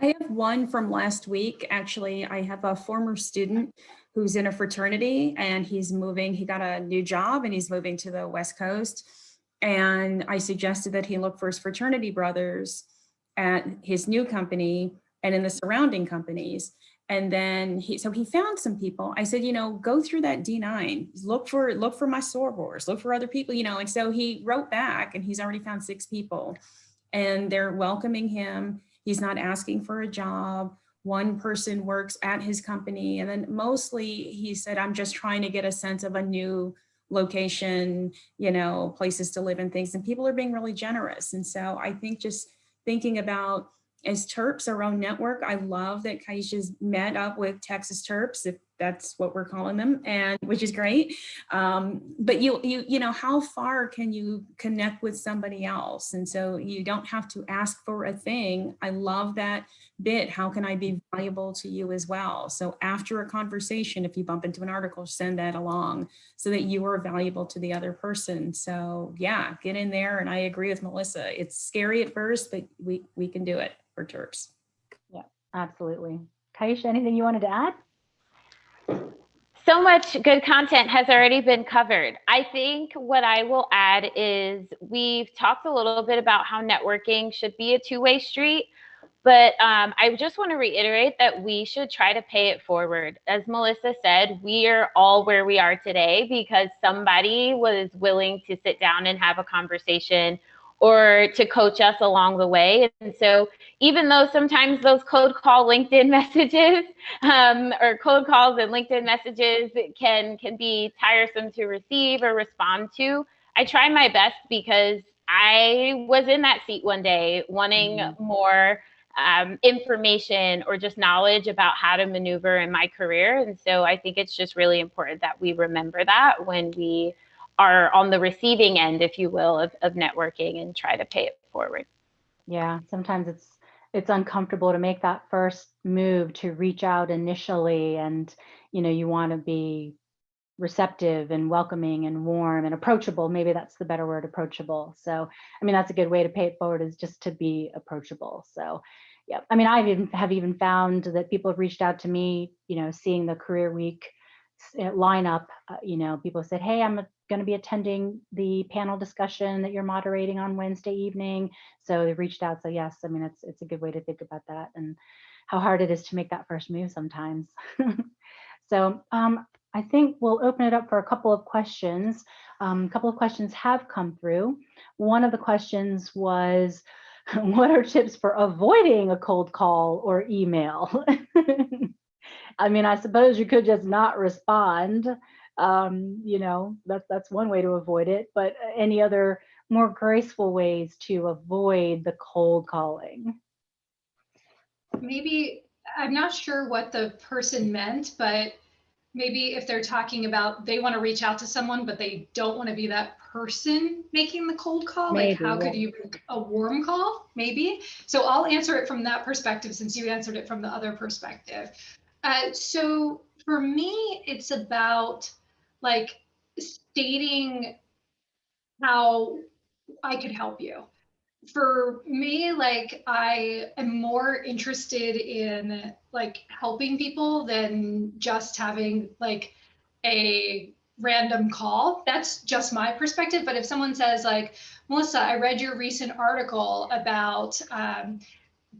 I have one from last week. Actually, I have a former student who's in a fraternity and he's moving. He got a new job and he's moving to the West Coast. And I suggested that he look for his fraternity brothers at his new company and in the surrounding companies. And then he found some people. I said, go through that D9, look for my sorors, look for other people, and so he wrote back and he's already found 6 people and they're welcoming him. He's not asking for a job. One person works at his company. And then mostly he said, I'm just trying to get a sense of a new location, places to live and things. And people are being really generous. And so I think just thinking about as Terps, our own network. I love that Kaisha's met up with Texas Terps, if that's what we're calling them, and which is great. But you know, how far can you connect with somebody else? And so you don't have to ask for a thing. I love that bit. How can I be valuable to you as well? So after a conversation, if you bump into an article, send that along so that you are valuable to the other person. So yeah, get in there. And I agree with Melissa. It's scary at first, but we can do it for Terps. Yeah, absolutely. Kaisha, anything you wanted to add? So much good content has already been covered. I think what I will add is we've talked a little bit about how networking should be a two-way street, but I just want to reiterate that we should try to pay it forward. As Melissa said, we are all where we are today because somebody was willing to sit down and have a conversation or to coach us along the way. And so even though sometimes those cold call LinkedIn messages or cold calls and LinkedIn messages can be tiresome to receive or respond to, I try my best because I was in that seat one day wanting more information or just knowledge about how to maneuver in my career. And so I think it's just really important that we remember that when we are on the receiving end, if you will, of networking and try to pay it forward. Yeah, sometimes it's uncomfortable to make that first move to reach out initially, and you know, you want to be receptive and welcoming and warm and approachable. Maybe that's the better word, approachable. So I mean, that's a good way to pay it forward, is just to be approachable. So yeah, I mean, I have even found that people have reached out to me, you know, seeing the Career Week lineup. You know, people said, hey, I'm going to be attending the panel discussion that you're moderating on Wednesday evening. So they reached out. So yes, I mean, it's a good way to think about that and how hard it is to make that first move sometimes. So I think we'll open it up for a couple of questions. A couple of questions have come through. One of the questions was, what are tips for avoiding a cold call or email? I mean, I suppose you could just not respond. You know, that's one way to avoid it, but any other more graceful ways to avoid the cold calling? Maybe, I'm not sure what the person meant, but maybe if they're talking about they want to reach out to someone, but they don't want to be that person making the cold call, Maybe, like how could you make a warm call? Maybe. So I'll answer it from that perspective since you answered it from the other perspective. So for me, it's about like stating how I could help you. For me, like I am more interested in like helping people than just having like a random call. That's just my perspective. But if someone says like, Melissa, I read your recent article about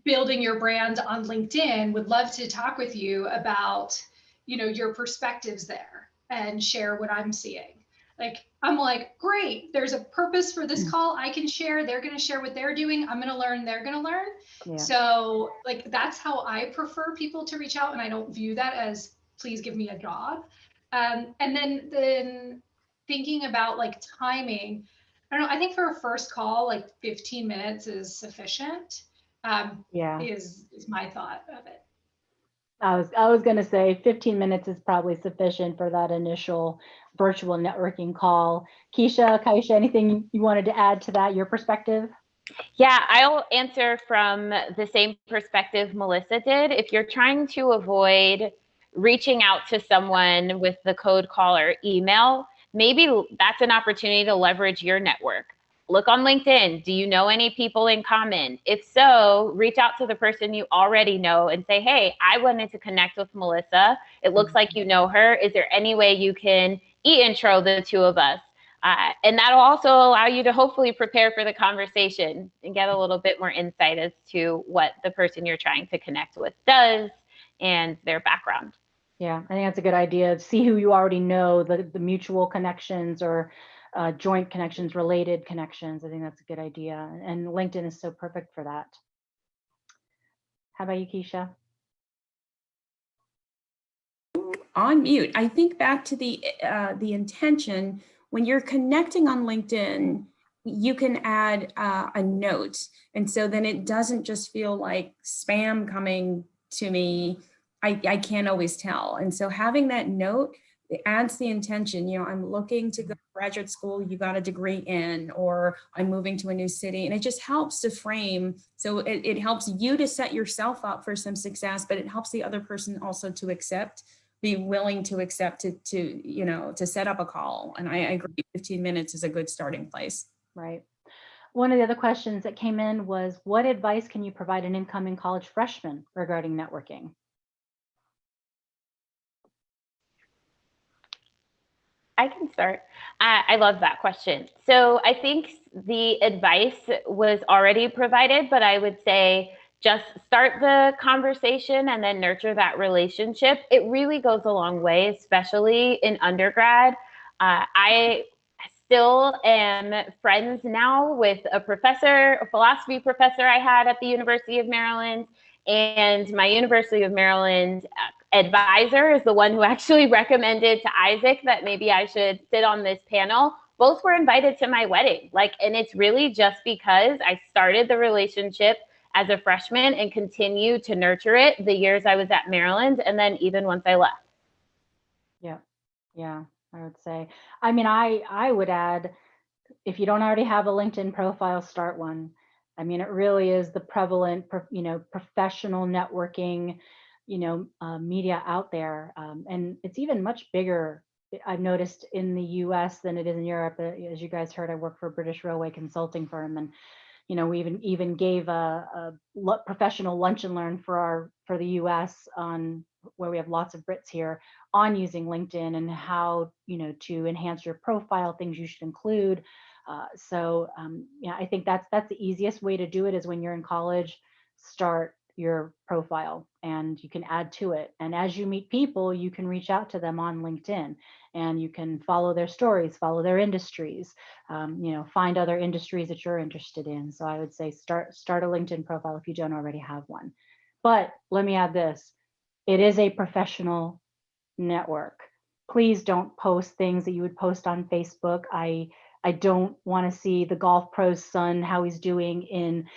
building your brand on LinkedIn, would love to talk with you about, you know, your perspectives there and share what I'm seeing. Like, I'm like, great, there's a purpose for this call. I can share, they're going to share what they're doing. I'm going to learn, they're going to learn. Yeah. So like, that's how I prefer people to reach out. And I don't view that as, please give me a job. And then thinking about like timing, I don't know, I think for a first call, like 15 minutes is sufficient. Is my thought of it. I was going to say 15 minutes is probably sufficient for that initial virtual networking call. Kecia, Kaisha, anything you wanted to add to that, your perspective? Yeah, I'll answer from the same perspective Melissa did. If you're trying to avoid reaching out to someone with the code call or email, maybe that's an opportunity to leverage your network. Look on LinkedIn. Do you know any people in common? If so, reach out to the person you already know and say, hey, I wanted to connect with Melissa. It looks like you know her. Is there any way you can e-intro the two of us? And that'll also allow you to hopefully prepare for the conversation and get a little bit more insight as to what the person you're trying to connect with does and their background. Yeah, I think that's a good idea. See who you already know, the mutual connections or joint connections, related connections. I think that's a good idea. And LinkedIn is so perfect for that. How about you, Kecia? On mute. I think back to the intention when you're connecting on LinkedIn, you can add a note. And so then it doesn't just feel like spam coming to me. I can't always tell. And so having that note, it adds the intention, you know, I'm looking to go to graduate school, you got a degree in, or I'm moving to a new city. And it just helps to frame. So it helps you to set yourself up for some success, but it helps the other person also to be willing to accept to you know, to set up a call. And I agree, 15 minutes is a good starting place. Right. One of the other questions that came in was, what advice can you provide an incoming college freshman regarding networking? I can start. I love that question. So I think the advice was already provided, but I would say just start the conversation and then nurture that relationship. It really goes a long way, especially in undergrad. I still am friends now with a professor, a philosophy professor I had at the University of Maryland, and my University of Maryland advisor is the one who actually recommended to Isaac that maybe I should sit on this panel. Both were invited to my wedding. And it's really just because I started the relationship as a freshman and continued to nurture it the years I was at Maryland, and then even once I left. Yeah, I would say. I mean, I would add, if you don't already have a LinkedIn profile, start one. I mean, it really is the prevalent, you know, professional networking, you know, media out there. And it's even much bigger, I've noticed, in the US than it is in Europe. As you guys heard, I work for a British railway consulting firm, and you know, we even gave a professional lunch and learn for the US, on where we have lots of Brits here, on using LinkedIn and how, you know, to enhance your profile, things you should include. Yeah, I think that's the easiest way to do it, is when you're in college, start your profile and you can add to it. And as you meet people, you can reach out to them on LinkedIn and you can follow their stories, follow their industries, you know, find other industries that you're interested in. So I would say start a LinkedIn profile if you don't already have one. But let me add this, it is a professional network. Please don't post things that you would post on Facebook. I don't want to see the golf pro's son, how he's doing in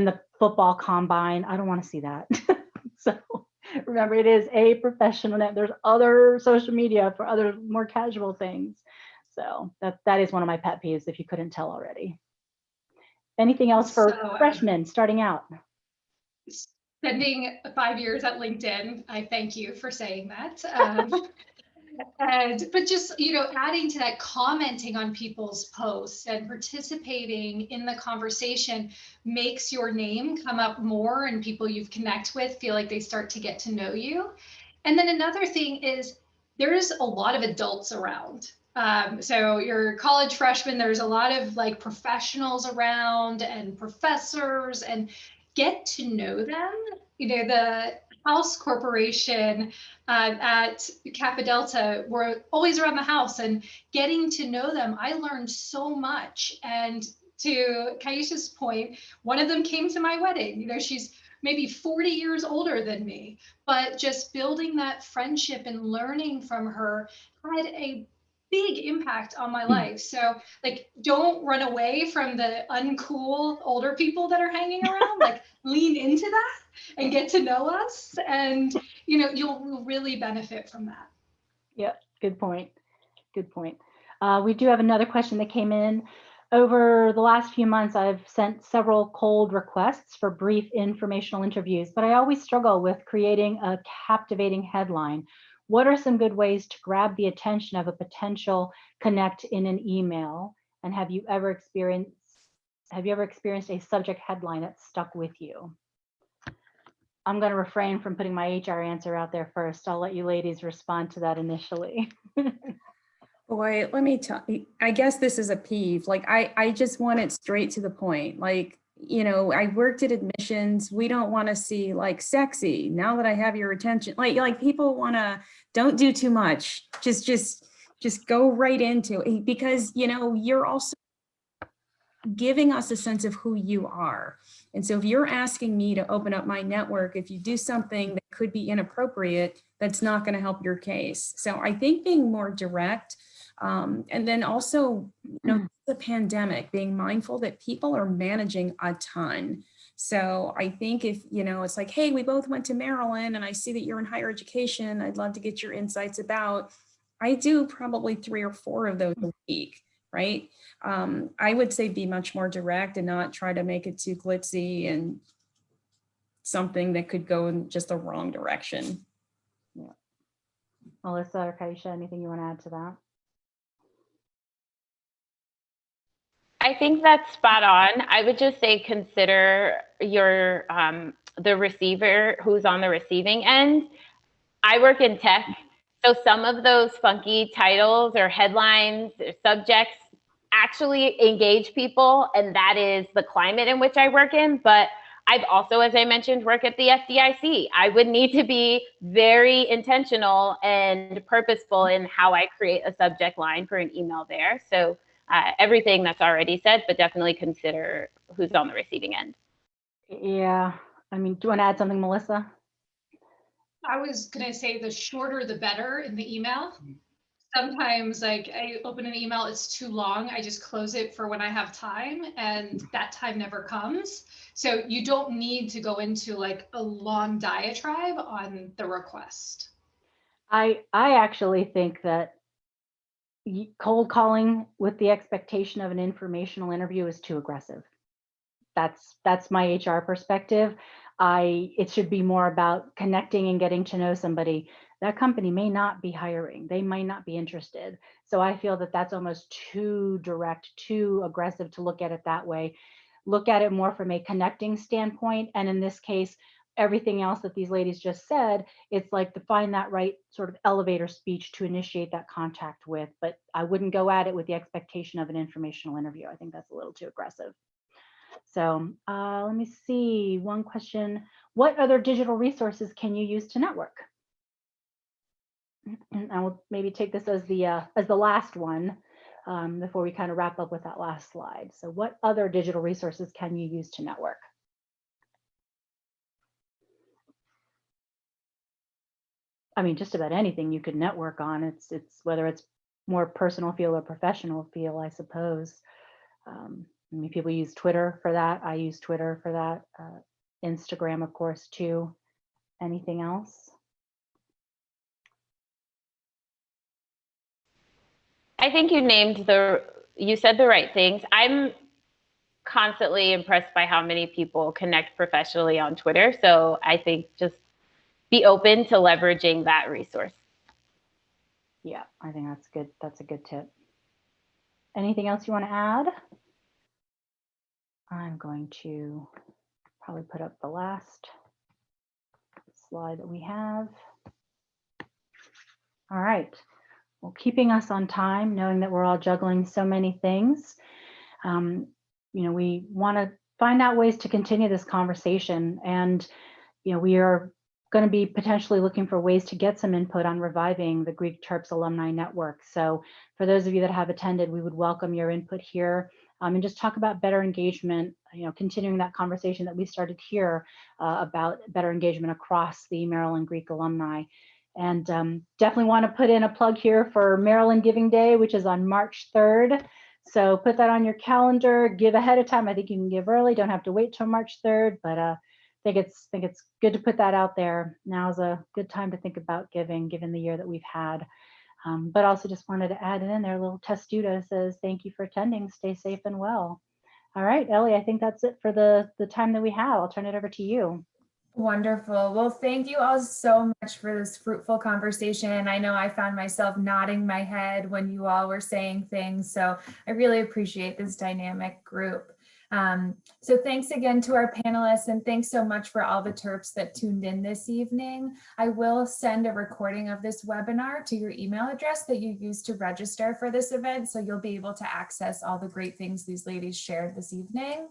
the football combine. I don't want to see that. So remember, it is a professional net. There's other social media for other more casual things. So that is one of my pet peeves, if you couldn't tell already. Anything else for freshmen starting out? Spending 5 years at LinkedIn, I thank you for saying that. But just, you know, adding to that, commenting on people's posts and participating in the conversation makes your name come up more, and people you've connected with feel like they start to get to know you. And then another thing is, there's a lot of adults around. So you're college freshman, there's a lot of like professionals around and professors, and get to know them. You know, the house corporation at Kappa Delta were always around the house, and getting to know them, I learned so much. And to Kaisha's point, one of them came to my wedding. You know, she's maybe 40 years older than me, but just building that friendship and learning from her had a big impact on my life. So like, don't run away from the uncool older people that are hanging around. Like, lean into that and get to know us, and you know, you'll really benefit from that. Yeah, good point. Good point. We do have another question that came in. Over the last few months, I've sent several cold requests for brief informational interviews, but I always struggle with creating a captivating headline. What are some good ways to grab the attention of a potential connect in an email? And have you ever experienced a subject headline that stuck with you? I'm going to refrain from putting my HR answer out there first. I'll let you ladies respond to that initially. Boy, let me tell you, I guess this is a peeve. Like, I just want it straight to the point. Like, you know, I worked at admissions. We don't want to see like sexy. Now that I have your attention, like people want to, don't do too much. Just go right into it, because, you know, you're also giving us a sense of who you are. And so if you're asking me to open up my network, if you do something that could be inappropriate, that's not going to help your case. So I think being more direct, And then also, the pandemic, being mindful that people are managing a ton. So I think if, it's like, hey, we both went to Maryland and I see that you're in higher education, I'd love to get your insights about, I do probably 3 or 4 of those a week, right? I would say be much more direct and not try to make it too glitzy and something that could go in just the wrong direction. Yeah. Melissa or Kaisha, anything you want to add to that? I think that's spot on. I would just say consider your the receiver who's on the receiving end. I work in tech, so some of those funky titles or headlines or subjects actually engage people, and that is the climate in which I work in. But I've also, as I mentioned, work at the FDIC. I would need to be very intentional and purposeful in how I create a subject line for an email there. So everything that's already said, but definitely consider who's on the receiving end. Yeah, I mean, do you want to add something, Melissa? I was going to say the shorter the better in the email. Sometimes like I open an email, it's too long. I just close it for when I have time, and that time never comes. So you don't need to go into like a long diatribe on the request. I actually think that cold calling with the expectation of an informational interview is too aggressive. That's my HR perspective. It should be more about connecting and getting to know somebody. That company may not be hiring. They might not be interested. So I feel that that's almost too direct, too aggressive to look at it that way. Look at it more from a connecting standpoint. And in this case, everything else that these ladies just said, it's like to find that right sort of elevator speech to initiate that contact with. But I wouldn't go at it with the expectation of an informational interview. I think that's a little too aggressive. So let me see, one question. What other digital resources can you use to network? And I will maybe take this as the last one before we kind of wrap up with that last slide. So what other digital resources can you use to network? I mean, just about anything you could network on. It's whether it's more personal feel or professional feel, I suppose. I mean, people use Twitter for that. I use Twitter for that. Instagram, of course, too. Anything else? I think you said the right things. I'm constantly impressed by how many people connect professionally on Twitter. So I think just be open to leveraging that resource. Yeah, I think that's good. That's a good tip. Anything else you want to add? I'm going to probably put up the last slide that we have. All right. Well, keeping us on time, knowing that we're all juggling so many things, we want to find out ways to continue this conversation. And, we are going to be potentially looking for ways to get some input on reviving the Greek Terps Alumni Network. So for those of you that have attended, we would welcome your input here and just talk about better engagement, continuing that conversation that we started here about better engagement across the Maryland Greek alumni. And definitely want to put in a plug here for Maryland Giving Day, which is on March 3rd. So put that on your calendar, give ahead of time. I think you can give early, don't have to wait till March 3rd, but I think it's good to put that out there. Now's a good time to think about giving, given the year that we've had. But also just wanted to add in there, a little testudo says, thank you for attending, stay safe and well. All right, Ellie, I think that's it for the time that we have. I'll turn it over to you. Wonderful. Well, thank you all so much for this fruitful conversation. I know I found myself nodding my head when you all were saying things, so I really appreciate this dynamic group. So thanks again to our panelists, and thanks so much for all the Terps that tuned in this evening. I will send a recording of this webinar to your email address that you used to register for this event, so you'll be able to access all the great things these ladies shared this evening.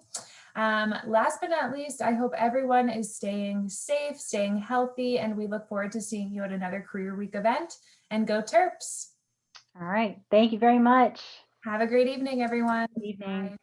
Last but not least, I hope everyone is staying safe, staying healthy, and we look forward to seeing you at another Career Week event. And go Terps! All right, thank you very much. Have a great evening, everyone. Good evening. Bye.